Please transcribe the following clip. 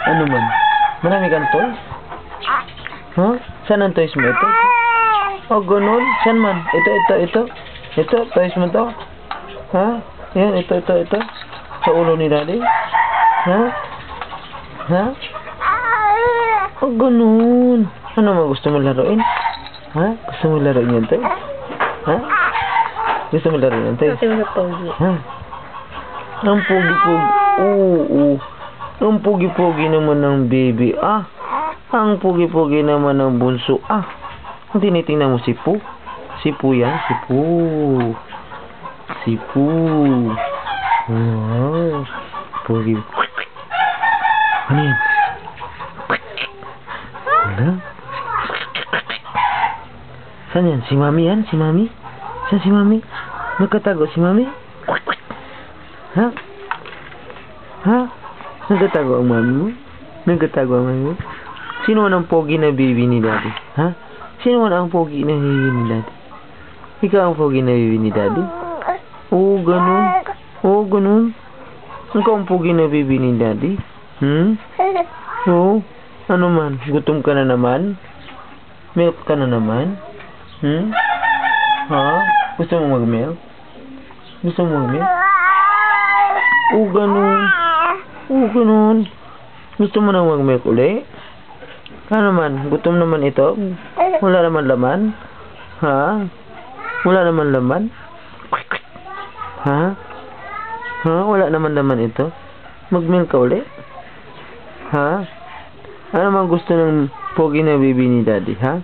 Ano man? Marami kang toys? Ha? Saan ang toys mo? Ito? Oh, ganun? Saan man? Ito. Ito, toys mo to? Ha? Yan, ito. Sa ulo ni daddy? Ha? Ha? Oh, ganun. Ano mo gusto mo laruin? Ha? Gusto mo laruin yan, toy? Ha? Gusto mo laruin yan, toy? Ha? Ang pogi-pogi. Oo. Ang pogi-pogi naman ng baby. Ang pogi-pogi naman ng bunso. Ang tinitingnan mo si Poo? Si Poo yan? Si Poo. Si Poo. Wow. Pogi. Ano yan? Wala. Saan yan? Si Mami yan? Si Mami? Saan si Mami? Nagkatago si Mami? Ha? Nagkatago ang Mami mo? Nagkatago ang Mami mo? Sino man ang pogi na baby ni Daddy? Ha? Sino man ang pogi na baby ni Daddy? Ikaw ang pogi na baby ni Daddy? Oo, ganun. Ikaw ang pogi na baby ni Daddy? Oo. Ano man? Gutom ka na naman? Milk ka na naman? Ha? Gusto mo mag-milk? Gusto mo mag-milk? Oo, ganun. Gusto mo na mag-milk uli? Ano naman? Gutom naman ito? Wala naman laman? Ha? Wala naman laman? Ha? Wala naman laman ito? Mag-milk ka uli? Ha? Ano naman gusto ng pogi na baby ni Daddy, ha?